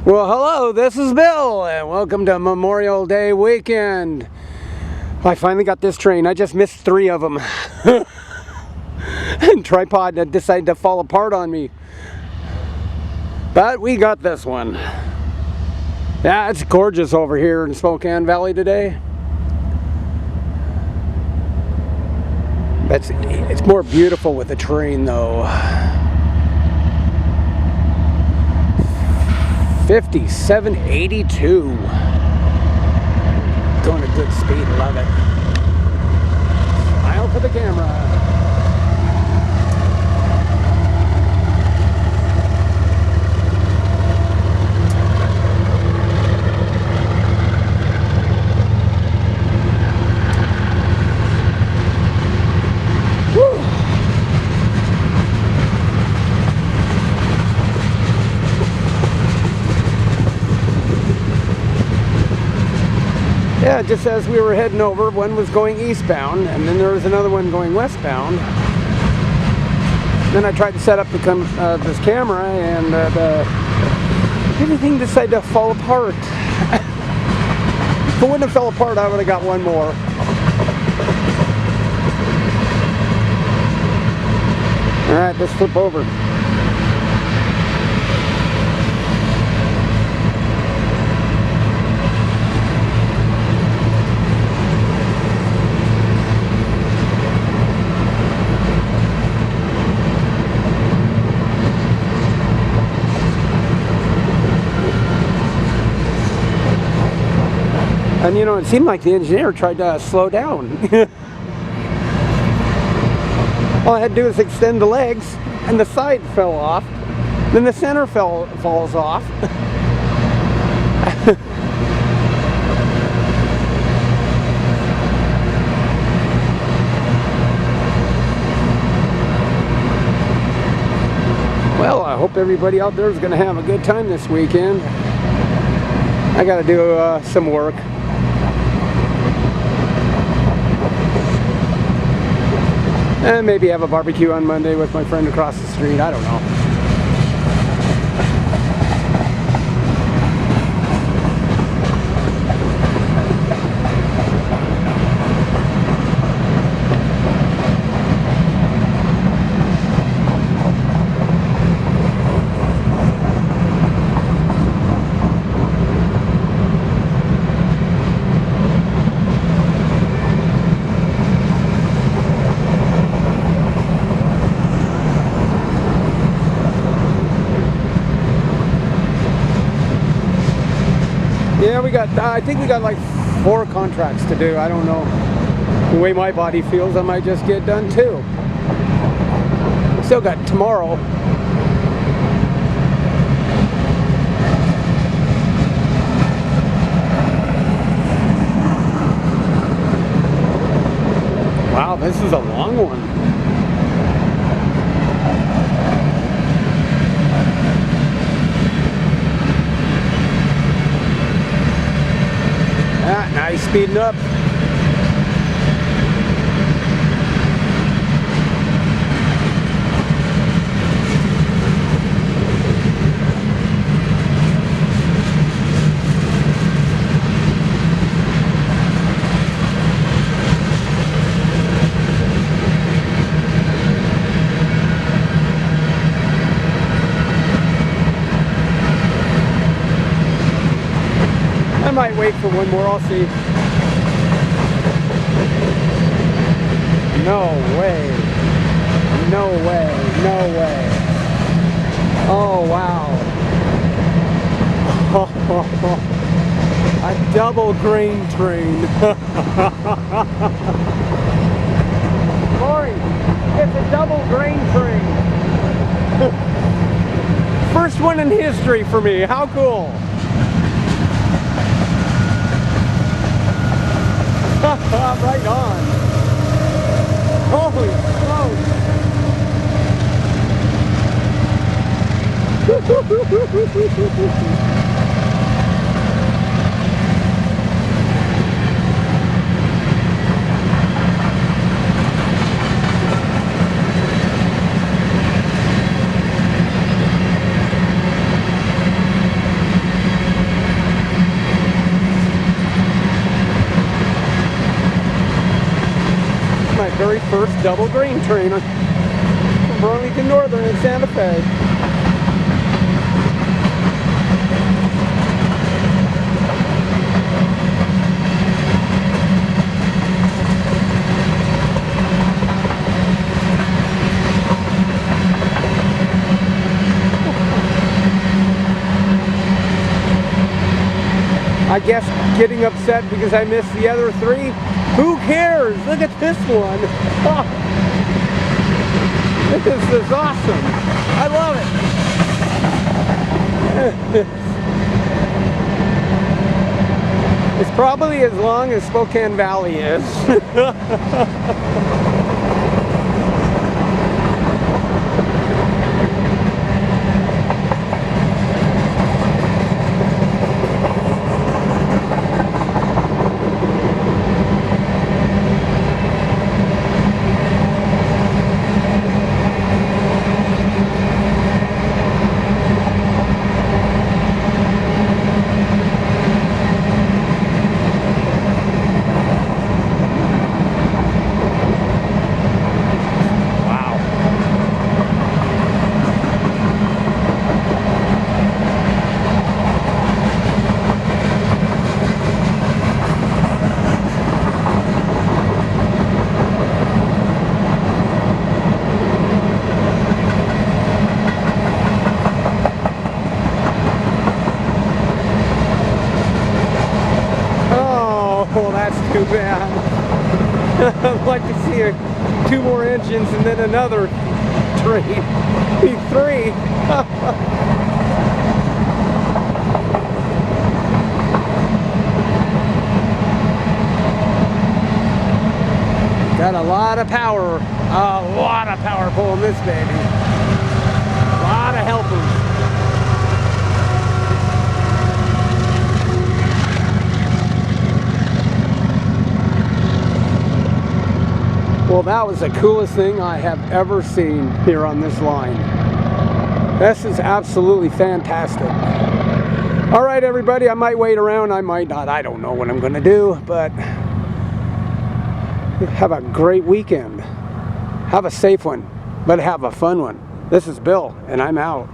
Well, hello, this is Bill, and welcome to Memorial Day weekend. I finally got this train. I just missed 3 of them. And tripod decided to fall apart on me. But we got this one. Yeah, it's gorgeous over here in Spokane Valley today. But it's more beautiful with the train, though. 5782. Going at good speed, love it. Smile for the camera. Yeah, just as we were heading over, one was going eastbound, and then there was another one going westbound. Then I tried to set up this camera, and everything decided to fall apart. If it wouldn't have fell apart, I would have got one more. All right, let's flip over. And you know, it seemed like the engineer tried to slow down. All I had to do was extend the legs, and the side fell off. Then the center falls off. Well, I hope everybody out there is going to have a good time this weekend. I got to do some work. And maybe have a barbecue on Monday with my friend across the street. I don't know. Yeah, I think we got like 4 contracts to do. I don't know. The way my body feels, I might just get done too. Still got tomorrow. Wow, this is a long one. Now he's speeding up. I might wait for one more, I'll see. No way. No way. No way. Oh, wow. A double grain train. Lori, it's a double grain train. First one in history for me. How cool. Right on. Holy smokes. very first double grain train from Burlington Northern in Santa Fe. I guess getting upset because I missed the other three. Who cares? Look at this one. Oh, this is awesome. I love it. It's probably as long as Spokane Valley is. Oh, that's too bad. I'd like to see two more engines and then another train. Three. Got a lot of power pulling this baby. A lot of helpers. Well, that was the coolest thing I have ever seen here on this line. This is absolutely fantastic. All right, everybody, I might wait around, I might not. I don't know what I'm going to do, but have a great weekend. Have a safe one, but have a fun one. This is Bill, and I'm out.